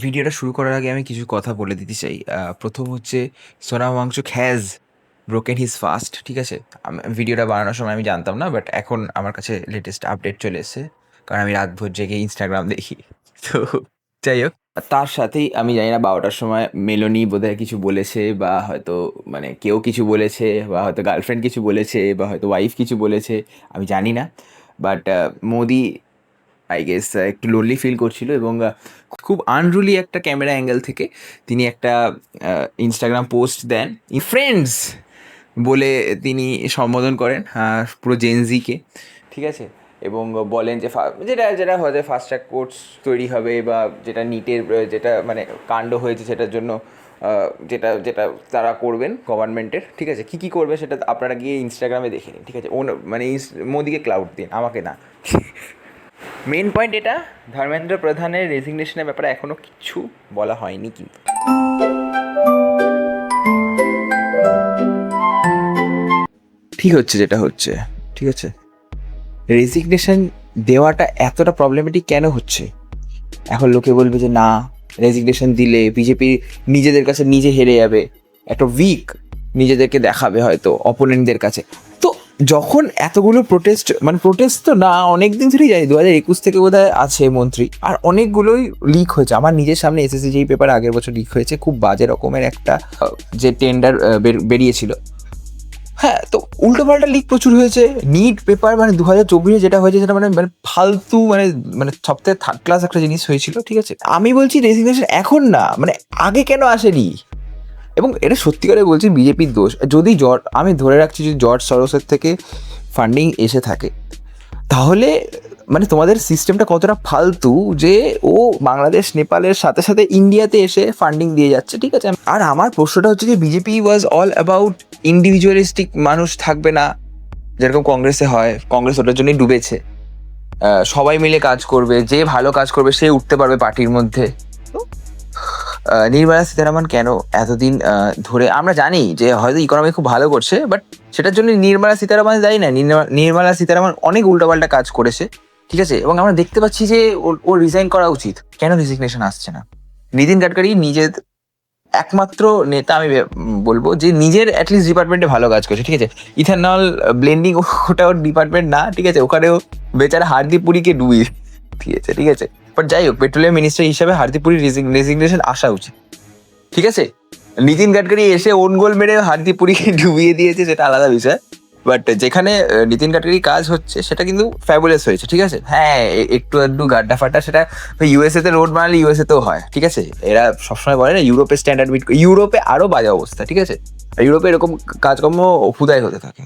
ভিডিওটা শুরু করার আগে আমি কিছু কথা বলে দিতে চাই। প্রথম হচ্ছে Sonam Wangchuck has broken his fast, ঠিক আছে? ভিডিওটা বানানোর সময় আমি জানতাম না, বাট এখন আমার কাছে লেটেস্ট আপডেট চলে এসেছে, কারণ আমি রাতভর জেগে ইনস্টাগ্রাম দেখি। তো যাই হোক, তার সাথেই আমি জানি না 12টার সময় মেলোনি বোধহয় কিছু বলেছে, বা হয়তো মানে কেউ কিছু বলেছে, বা হয়তো গার্লফ্রেন্ড কিছু বলেছে, বা হয়তো ওয়াইফ কিছু বলেছে, আমি জানি না। বাট মোদি আই গেস একটু লোনলি ফিল করছিল, এবং খুব আনরুলি একটা ক্যামেরা অ্যাঙ্গেল থেকে তিনি একটা ইনস্টাগ্রাম পোস্ট দেন, ফ্রেন্ডস বলে তিনি সম্বোধন করেন পুরো জেনজিকে, ঠিক আছে? এবং বলেন যে যেটা যেটা হয়তো ফাস্ট ট্র্যাক কোর্স তৈরি হবে, বা যেটা নিটের যেটা মানে কাণ্ড হয়েছে সেটার জন্য যেটা যেটা তারা করবেন গভর্নমেন্টের, ঠিক আছে? কী কী করবে সেটা আপনারা গিয়ে ইনস্টাগ্রামে দেখে নিন, ঠিক আছে? মানে মোদিকে ক্লাউড দিন, আমাকে না। মেন পয়েন্ট এটা, ধর্মেন্দ্র প্রধানের রেজিগনেশনের ব্যাপারে এখনো কিছু বলা হয়নি, কিন্তু ঠিক হচ্ছে যেটা হচ্ছে, ঠিক আছে? রেজিগনেশন দেওয়াটা এতটা প্রবলেমেটিক কেন হচ্ছে? এখন লোকে বলবে যে না, রেজিগনেশন দিলে বিজেপি নিজেদের কাছে নিজে হেরে যাবে, একটা উইক নিজেদেরকে দেখাবে হয়তো অপোনেন্টদের কাছে। তো যখন এতগুলো প্রোটেস্ট, মানে প্রোটেস্ট তো না, অনেক দিন ধরেই জানি, 2021 থেকে বোধহয় আছে মন্ত্রী, আর অনেকগুলোই লিক হয়েছে। আমার নিজের সামনে এসএসসি যেই পেপার আগের বছর লিক হয়েছে, খুব বাজে রকমের একটা যে টেন্ডার বেরিয়েছিল। হ্যাঁ, তো উল্টোপাল্টা লিক প্রচুর হয়েছে। নিট পেপার মানে 2024 যেটা হয়েছে সেটা মানে মানে ফালতু, মানে মানে সবথেকে থার্ড ক্লাস একটা জিনিস হয়েছিল, ঠিক আছে? আমি বলছি রেজিগনেশন এখন না, মানে আগে কেন আসেনি? এবং এটা সত্যি করে বলছি বিজেপির দোষ। যদি আমি ধরে রাখছি যদি জর্জ সরোসের থেকে ফান্ডিং এসে থাকে, তাহলে মানে তোমাদের সিস্টেমটা কতটা ফালতু যে ও বাংলাদেশ নেপালের সাথে সাথে ইন্ডিয়াতে এসে ফান্ডিং দিয়ে যাচ্ছে, ঠিক আছে? আর আমার প্রশ্নটা হচ্ছে যে BJP was all about individualistic, মানুষ থাকবে না যেরকম কংগ্রেসে হয়। কংগ্রেস ওটার জন্যই ডুবেছে। সবাই মিলে কাজ করবে, যে ভালো কাজ করবে সে উঠতে পারবে পার্টির মধ্যে। তো নির্মলা সীতারামন কেন এতদিন ধরে, আমরা জানি যে হয়তো ইকোনমি খুব ভালো করছে, বাট সেটার জন্য নির্মলা সীতারামন দায়ী না। নির্মলা সীতারামন অনেক উল্টোপাল্টা কাজ করেছে, ঠিক আছে? এবং আমরা দেখতে পাচ্ছি যে ওর রিজাইন করা উচিত। কেন রিজিগনেশন আসছে না? নীতিন গাডকারি নিজের একমাত্র নেতা, আমি বলবো যে নিজের অ্যাটলিস্ট ডিপার্টমেন্টে ভালো কাজ করছে, ঠিক আছে? ইথানল ব্লেন্ডিং ওটা ওর ডিপার্টমেন্ট না, ঠিক আছে? ওখানেও বেচারা হার্দীপ পুরীকে ডুবিয়ে দিয়েছে, ঠিক আছে? বাট যাই হোক, পেট্রোলিয়াম মিনিস্টার হিসাবে হার্দীপ পুরীর রেজিগনেশন আসা উচিত, ঠিক আছে? নীতিন গাডকারি এসে ওন গোল মেরে হার্দীপ পুরীকে ডুবিয়ে দিয়েছে, সেটা আলাদা বিষয়। বাট যেখানে নীতিন গাডকারি কাজ হচ্ছে সেটা কিন্তু ফ্যাবুলাস হয়েছে, ঠিক আছে? হ্যাঁ, একটু আধটু গাড্ডা ফাটা সেটা ইউএসএ তে রোড বানালে ইউএসএ তেও হয়, ঠিক আছে? এরা সবসময় বলে না ইউরোপের স্ট্যান্ডার্ড মিট, ইউরোপে আরো বাজে অবস্থা, ঠিক আছে? ইউরোপে এরকম কাজকর্ম হুদাই হতে থাকে।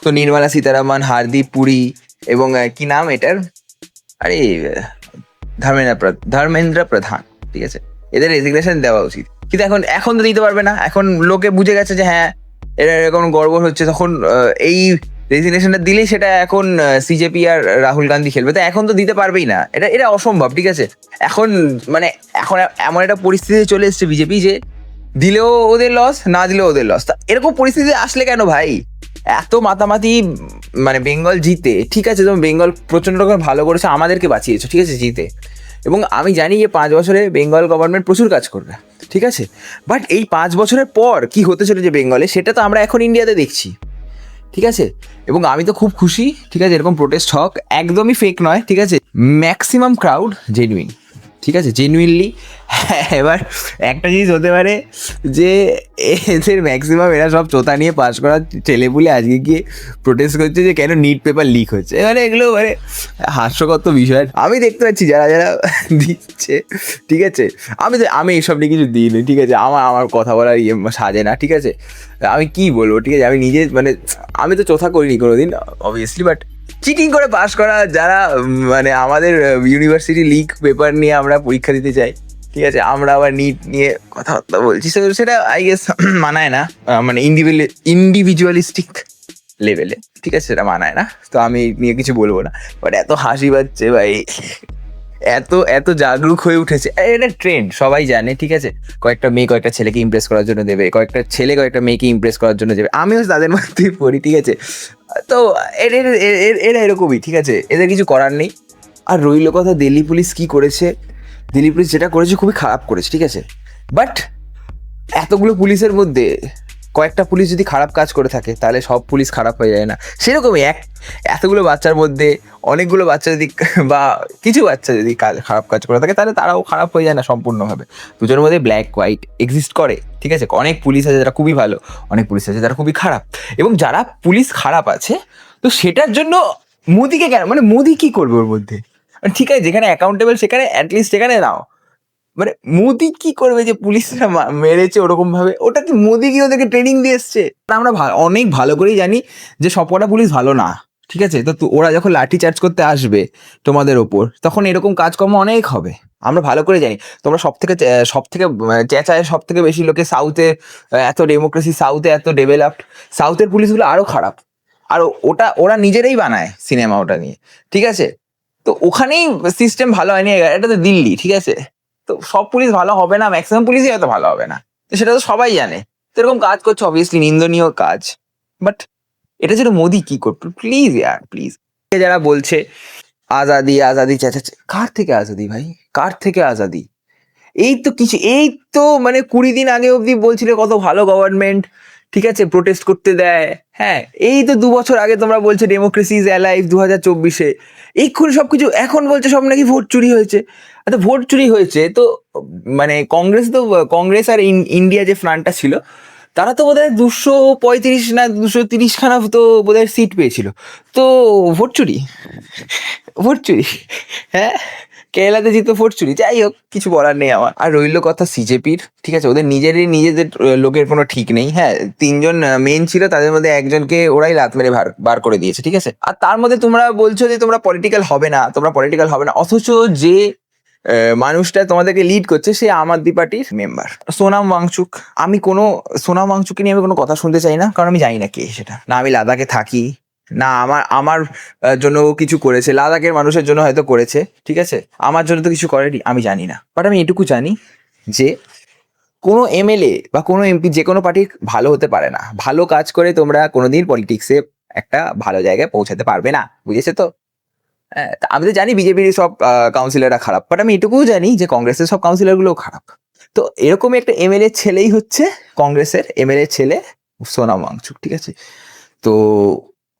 তো নির্মলা সীতারামন, হার্দীপ পুরী, এবং কি নাম এটার, আরে ধর্মেন্দ্র প্রধান, ঠিক আছে? এদের রেজিগনেশন দেওয়া উচিত। কিন্তু এখন তো দিতে পারবে না। এখন লোকে বুঝে গেছে যে হ্যাঁ, এরা এরকম গড়বড় হচ্ছে, তখন এই রেজিগনেশনটা দিলেই সেটা এখন সিজেপি আর রাহুল গান্ধী খেলবে। তো এখন তো দিতে পারবেই না, এটা এটা অসম্ভব, ঠিক আছে? এখন মানে এখন এমন একটা পরিস্থিতি চলে এসছে বিজেপি যে দিলেও ওদের লস, না দিলেও ওদের লস। তা এরকম পরিস্থিতি আসলে কেন ভাই? এত মাতামাতি, মানে বেঙ্গল জিতে, ঠিক আছে? তুমি বেঙ্গল প্রচন্ড রকম ভালো করেছে, আমাদেরকে বাঁচিয়েছো, ঠিক আছে, জিতে। এবং আমি জানি যে 5 বছরে বেঙ্গল গভর্নমেন্ট প্রচুর কাজ করবে, ঠিক আছে? বাট এই 5 বছরের পর কি হতে চলেছে বেঙ্গলে, সেটা তো আমরা এখন ইন্ডিয়াতে দেখছি, ঠিক আছে? এবং আমি তো খুব খুশি, ঠিক আছে, এরকম প্রোটেস্ট হক, একদমই ফেক নয়, ঠিক আছে? ম্যাক্সিমাম ক্রাউড জেনুইন, ঠিক আছে, জেনুইনলি। এবার একটা জিনিস হতে পারে যে এদের ম্যাক্সিমাম এরা সব চোতা নিয়ে পাস করা ছেলেপুলে আজকে গিয়ে প্রোটেস্ট করছে যে কেন নিট পেপার লিক হচ্ছে। মানে এগুলো মানে হাস্যকর তো বিষয়। আমি দেখতে পাচ্ছি যারা যারা দিচ্ছে, ঠিক আছে? আমি এইসব নিয়ে কিছু দিইনি, ঠিক আছে? আমার কথা বলার সাজে না, ঠিক আছে? আমি কি বলবো, ঠিক আছে? আমি নিজে মানে আমি তো চোথা করিনি কোনোদিন অবভিয়াসলি, বাট চিটিং করে পাস করা যারা, মানে আমাদের ইউনিভার্সিটি লিক পেপার নিয়ে আমরা পরীক্ষা দিতে চাই, ঠিক আছে? আমরা আবার নিট নিয়ে কথাবার্তা বলছি, সেটা আই গেস মানায় না, মানে ইন্ডিভিজুয়ালিস্টিক লেভেলে, ঠিক আছে? সেটা মানায় না। তো আমি নিয়ে কিছু বলবো না। বাট এত হাসি পাচ্ছে ভাই, এত এত জাগরুক হয়ে উঠেছে, এটা ট্রেন্ড, সবাই জানে, ঠিক আছে? কয়েকটা মেয়ে কয়েকটা ছেলেকে ইমপ্রেস করার জন্য দেবে, কয়েকটা ছেলে কয়েকটা মেয়েকে ইমপ্রেস করার জন্য দেবে, আমিও তাদের মধ্যেই পড়ি, ঠিক আছে? তো এরা এরকমই, ঠিক আছে? এদের কিছু করার নেই। আর রইল কথা দিল্লি পুলিশ কি করেছে, দিল্লি পুলিশ যেটা করেছে খুবই খারাপ করেছে, ঠিক আছে, বাট এতগুলো পুলিশের মধ্যে কয়েকটা পুলিশ যদি খারাপ কাজ করে থাকে তাহলে সব পুলিশ খারাপ হয়ে যায় না? সেরকমই এতগুলো বাচ্চার মধ্যে অনেকগুলো বাচ্চা যদি বা কিছু বাচ্চা যদি খারাপ কাজ করে থাকে তাহলে তারাও খারাপ হয়ে যায় না সম্পূর্ণভাবে? দুজনের মধ্যে ব্ল্যাক হোয়াইট এক্সিস্ট করে, ঠিক আছে? অনেক পুলিশ আছে যারা খুবই ভালো, অনেক পুলিশ আছে যারা খুবই খারাপ, এবং যারা পুলিশ খারাপ আছে তো সেটার জন্য মোদিকে কেন, মানে মোদি কি করবে ওর মধ্যে? ঠিক আছে, যেখানে অ্যাকাউন্টেবল সেখানে অ্যাটলিস্ট সেখানে নাও, মানে মোদি কি করবে যে পুলিশরা মেরেছে ওরকম ভাবে? ওটা কি মোদি কি ওদেরকে ট্রেনিং দিয়ে এসছে? আমরা অনেক ভালো করেই জানি যে সবকটা পুলিশ ভালো না, ঠিক আছে? তো ওরা যখন লাঠি চার্জ করতে আসবে তোমাদের ওপর তখন এরকম কাজকর্ম অনেক হবে, আমরা ভালো করে জানি। তোমরা সব থেকে চেঁচায় সব থেকে বেশি লোকে সাউথে, এত ডেমোক্রেসি সাউথে, এত ডেভেলপড, সাউথের পুলিশগুলো আরো খারাপ, আর ওরা নিজেরাই বানায় সিনেমা ওটা নিয়ে, ঠিক আছে? তো ওখানেই সিস্টেম ভালো হয়নি, এটা তো দিল্লি, ঠিক আছে? তো সব পুলিশ ভালো হবে না, ম্যাক্সিমাম পুলিশই হয়তো ভালো হবে না, তো সেটা তো সবাই জানে। তো এরকম কাজ করছে অবভিয়াসলি নিন্দনীয় কাজ, বাট এটা যেটা মোদি কি করবে? Please year please. যারা বলছে আজাদি আজাদি চেঁচাচ্ছে, কার থেকে আজাদি ভাই, কার থেকে আজাদি? এই তো মানে 20 দিন আগে অব্দি বলছিল কত ভালো গভর্নমেন্ট, ঠিক আছে, প্রোটেস্ট করতে দেয়, হ্যাঁ, এই তো 2 বছর আগে তোমরা বলছো ডেমোক্রেসি ইজ অ্যালাইভ 2024-এ, এক্ষুনি সবকিছু এখন বলছে সব নাকি ভোট চুরি হয়েছে। আচ্ছা, ভোট চুরি হয়েছে তো মানে কংগ্রেস আর ইন্ডিয়া যে ফ্রন্টটা ছিল তারা তো বোধহয় 235 না 230 খানা তো বোধহয় সিট পেয়েছিল, তো ভোট চুরি, ভোট চুরি, হ্যাঁ, কেরালাতে জিতো ভোট চুরি। যাই হোক, কিছু বলার নেই আমার। আর রইল কথা সিজেপির, ঠিক আছে, ওদের নিজেদের লোকের কোনো ঠিক নেই, হ্যাঁ, 3জন মেন ছিল, তাদের মধ্যে একজনকে ওরাই লাত মেরে বার করে দিয়েছে, ঠিক আছে? আর তার মধ্যে তোমরা বলছো যে তোমরা পলিটিক্যাল হবে না, অথচ যে মানুষটা তোমাদেরকে লিড করছে সে আম আদমি পার্টির মেম্বার সোনাম ওয়াংচুক। সোনাম ওয়াংচুককে নিয়ে আমি কোনো কথা শুনতে চাই না, কারণ আমি জানি না কে সেটা, না আমি লাদাখে থাকি, না আমার জন্য ও কিছু করেছে, লাদাখের মানুষের জন্য হয়তো করেছে, ঠিক আছে, আমার জন্য তো কিছু করেনি, আমি জানি না। বাট আমি এটুকু জানি যে কোনো এমএলএ বা কোনো এমপি যে কোনো পার্টির ভালো হতে পারে না, ভালো কাজ করে তোমরা কোনোদিন পলিটিক্সে একটা ভালো জায়গায় পৌঁছাতে পারবে না, বুঝেছো তো? হ্যাঁ, আমি তো জানি বিজেপির সব কাউন্সিলররা খারাপ, বাট আমি এটুকুও জানি যে কংগ্রেসের সব কাউন্সিলরগুলোও খারাপ। তো এরকমই একটা এমএলএ ছেলেই হচ্ছে কংগ্রেসের এমএলএ ছেলে সোনাম ওয়াংচুক, ঠিক আছে? তো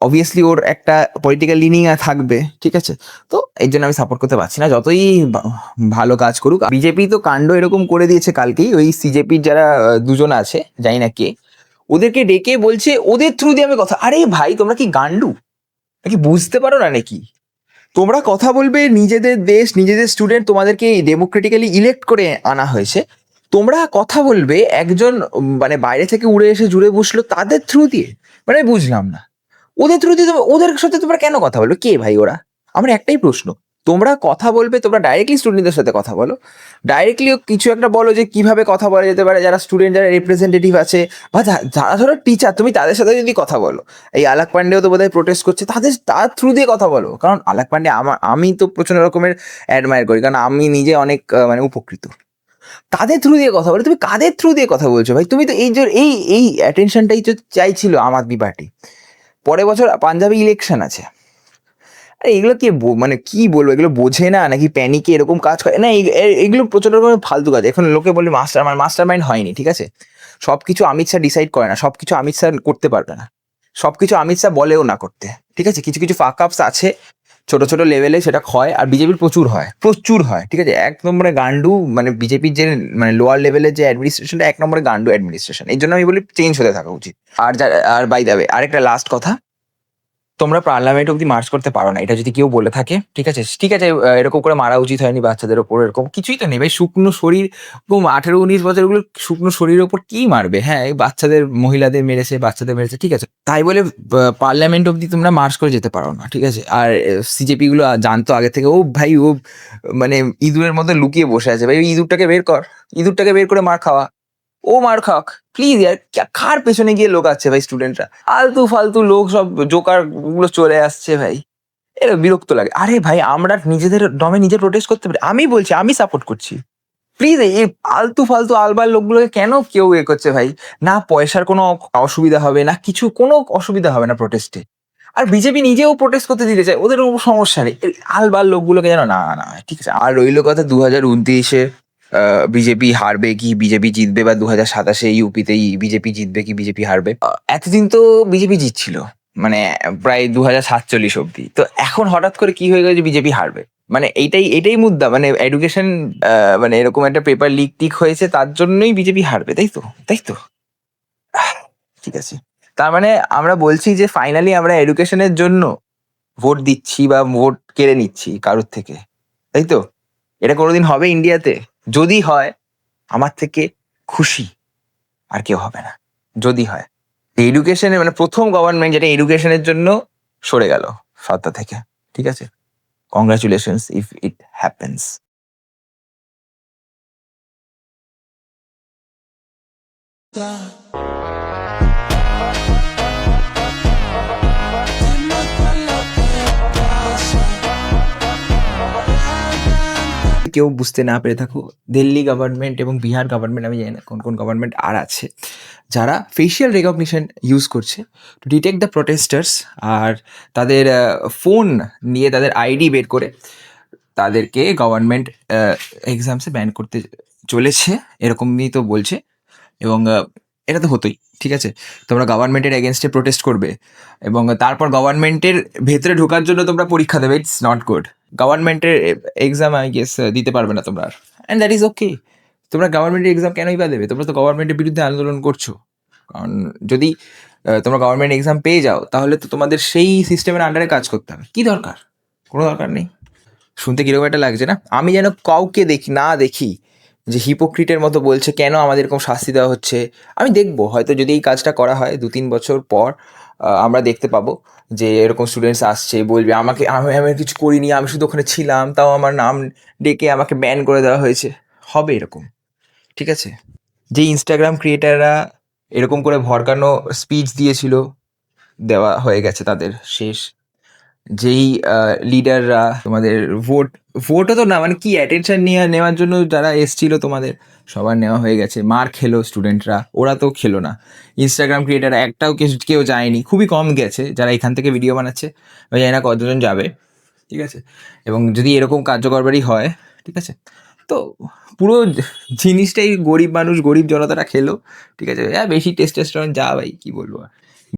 অবভিয়াসলি ওর একটা পলিটিক্যাল লিনিং থাকবে, ঠিক আছে? তো এই জন্য আমি সাপোর্ট করতে পারছি না, যতই ভালো কাজ করুক। বিজেপি তো কাণ্ড এরকম করে দিয়েছে কালকেই, ওই সিজেপির যারা দুজন আছে জানি না কে, ওদেরকে ডেকে বলছে ওদের থ্রু দিয়ে আমি কথা। আরে ভাই, তোমরা কি গান্ডু নাকি, বুঝতে পারো না নাকি? তোমরা কথা বলবে নিজেদের দেশ, নিজেদের স্টুডেন্ট, তোমাদেরকে ডেমোক্রেটিক্যালি ইলেক্ট করে আনা হয়েছে, তোমরা কথা বলবে একজন মানে বাইরে থেকে উড়ে এসে জুড়ে বসলো তাদের থ্রু দিয়ে? মানে আমি বুঝলাম না, ওদের থ্রু দিয়ে ওদের সাথে তোমরা কেন কথা বলো? কে ভাই ওরা? আমার একটাই প্রশ্ন, তোমরা কথা বলবে, তোমরা ডাইরেক্টলি স্টুডেন্টদের সাথে কথা বলো, ডাইরেক্টলি কিছু একটা বলো যে কিভাবে কথা বলা যেতে পারে, যারা স্টুডেন্ট, যারা রিপ্রেজেন্টেটিভ আছে, বা যারা ধরো টিচার, তুমি তাদের সাথে যদি কথা বলো। এই আলাক পান্ডেও তো বোধহয় প্রোটেস্ট করছে, তার থ্রু দিয়ে কথা বলো, কারণ আলাক পান্ডে আমি তো প্রচন্ড রকমের অ্যাডমায়ার করি, কারণ আমি নিজে অনেক মানে উপকৃত। তাদের থ্রু দিয়ে কথা বলো, তুমি কাদের থ্রু দিয়ে কথা বলছো ভাই? তুমি তো এই অ্যাটেনশনটাই তো চাইছিল আম আদমি পার্টি। পরের বছর পাঞ্জাবে ইলেকশন আছে, আরে এগুলো কে মানে কি বলবো, এগুলো বোঝে না নাকি প্যানিকে এরকম কাজ করে না? এগুলো প্রচন্ড রকমের ফালতু কাজ। এখন লোকে বলে মাস্টার মাইন্ড হয়নি, ঠিক আছে? সবকিছু অমিত শাহ ডিসাইড করে না, সবকিছু অমিত শাহ করতে পারবে না, সবকিছু অমিত শাহ বলেও না করতে, ঠিক আছে? কিছু কিছু ফাক আপস আছে ছোট ছোট লেভেলে, সেটা হয়, আর বিজেপির প্রচুর হয়, ঠিক আছে? এক নম্বরে গান্ডু, মানে বিজেপির যে মানে লোয়ার লেভেলের যে অ্যাডমিনিস্ট্রেশনটা, এক নম্বরে গান্ডু অ্যাডমিনিস্ট্রেশন। এই জন্য আমি বলি চেঞ্জ হতে থাকা উচিত। আর বাই দ্য ওয়ে, আরেকটা লাস্ট কথা, তোমরা পার্লামেন্ট অব্দি মার্চ করতে পারো না, এটা যদি কেউ বলে থাকে, ঠিক আছে, এরকম করে মারা উচিত হয়নি বাচ্চাদের ওপর, এরকম কিছুই তো নেই ভাই। শুকনো শরীর, 18-19 বছর ওগুলো শুকনো শরীরের ওপর কি মারবে? হ্যাঁ, এই বাচ্চাদের, মহিলাদের মেরেছে, বাচ্চাদের মেরেছে, ঠিক আছে, তাই বলে পার্লামেন্ট অব্দি তোমরা মার্চ করে যেতে পারো না, ঠিক আছে? আর সিজেপি গুলো জানতো আগে থেকে, ও ভাই ও মানে ইঁদুরের মধ্যে লুকিয়ে বসে আছে ভাই, ওই ইঁদুরটাকে বের করে মার খাওয়া, ও মার খাক প্লিজ ইয়ার। কার পেছনে গিয়ে লোক আছে ভাই? স্টুডেন্টরা আলতু ফালতু লোক, সব জোকার গুলো চলে আসছে ভাই, এরা বিরক্ত লাগে। আরে ভাই, আমরা নিজেদের দমে নিজে প্রোটেস্ট করতে পারি, আমি বলছি, আমি সাপোর্ট করছি। প্লিজ এই আলতু ফালতু আলবার লোকগুলোকে কেন কেউ করছে ভাই? না পয়সার কোনো অসুবিধা হবে, না কিছু কোনো অসুবিধা হবে না প্রোটেস্টে। আর বিজেপি নিজেও প্রোটেস্ট করতে দিতে চায়, ওদের কোনো সমস্যা নেই। এই আলবাল লোকগুলোকে যেন না না ঠিক আছে। আর রইলো কথা 2029-এ বিজেপি হারবে কি বিজেপি জিতবে, বা 2027-এ ইউপিতেই বিজেপি জিতবে কি বিজেপি হারবে। এতদিন তো বিজেপি জিতছিল, মানে প্রায় 2047 অব্দি। তো এখন হঠাৎ করে কি হয়ে গেছে বিজেপি হারবে, মানে এইটাই এটাই মুদ্রা, মানে এডুকেশন, মানে এরকম একটা পেপার লিক টিক হয়েছে তার জন্যই বিজেপি হারবে, তাই তো? তাই তো? ঠিক আছে, তার মানে আমরা বলছি যে ফাইনালি আমরা এডুকেশনের জন্য ভোট দিচ্ছি বা ভোট কেড়ে নিচ্ছি কারোর থেকে, তাই তো? এটা কোনোদিন হবে ইন্ডিয়াতে? যদি হয়, আমার থেকে খুশি আর কেউ হবে না যদি হয়। এডুকেশনে মানে প্রথম গভর্নমেন্ট যেটা এডুকেশনের জন্য সরে গেল সত্তা থেকে, ঠিক আছে? Congratulations if it happens. কেউ বুঝতে না পেরে থাকো, দিল্লি গভর্নমেন্ট এবং বিহার গভর্নমেন্ট, আমি জানি না কোন কোন গভর্নমেন্ট আর আছে, যারা ফেশিয়াল রেকগনিশন ইউজ করছে টু ডিটেক্ট দ্য প্রোটেস্টার্স, আর তাদের ফোন নিয়ে তাদের আইডি বের করে তাদেরকে গভর্নমেন্ট এক্সামসে ব্যান করতে চলেছে, এরকমই তো বলছে। এবং এটা তো হতোই, ঠিক আছে? তোমরা গভর্নমেন্টের এগেনস্টে প্রোটেস্ট করবে এবং তারপর গভর্নমেন্টের ভেতরে ঢোকার জন্য তোমরা পরীক্ষা দেবে, ইটস নট গুড। গভর্নমেন্টের এক্সাম আই গেস দিতে পারবে না তোমরা, অ্যান্ড দ্যাট ইজ ওকে। তোমরা গভর্নমেন্টের এক্সাম কেনই বা দেবে? তোমরা তো গভর্নমেন্টের বিরুদ্ধে আন্দোলন করছো। কারণ যদি তোমরা গভর্নমেন্ট এক্সাম পেয়ে যাও, তাহলে তো তোমাদের সেই সিস্টেমের আন্ডারে কাজ করতে হবে। কি দরকার? কোনো দরকার নেই। শুনতে কিরকম একটা লাগছে না? আমি যেন কাউকে দেখি যে হিপোক্রিটের মতো বলছে কেন আমাদের এরকম শাস্তি দেওয়া হচ্ছে। আমি দেখবো, হয়তো যদি এই কাজটা করা হয় 2-3 বছর পর আমরা দেখতে পাবো যে এরকম স্টুডেন্টস আসছে, বলবে আমি কিছু করিনি, আমি শুধু ওখানে ছিলাম, তাও আমার নাম ডেকে আমাকে ব্যান করে দেওয়া হয়েছে। হবে এরকম, ঠিক আছে? যে ইনস্টাগ্রাম ক্রিয়েটাররা এরকম করে ভড়কানো স্পিচ দিয়েছিল, দেওয়া হয়ে গেছে তাদের শেষ। যেই লিডাররা তোমাদের ভোটও তো না, মানে কি অ্যাটেনশন নেওয়ার জন্য যারা এসছিল তোমাদের, সবার নেওয়া হয়ে গেছে। মার খেলো স্টুডেন্টরা, ওরা তো খেলো না। ইনস্টাগ্রাম ক্রিয়েটার একটাও কেউ যায়নি, খুবই কম গেছে যারা এখান থেকে ভিডিও বানাচ্ছে। আমি জানি না কতজন যাবে, ঠিক আছে? এবং যদি এরকম কার্যকরবারই হয়, ঠিক আছে, তো পুরো জিনিসটাই গরিব মানুষ, গরিব জনতারা খেলো, ঠিক আছে? বেশি টেস্টোস্টেরন যা ভাই, কি বলবো আর।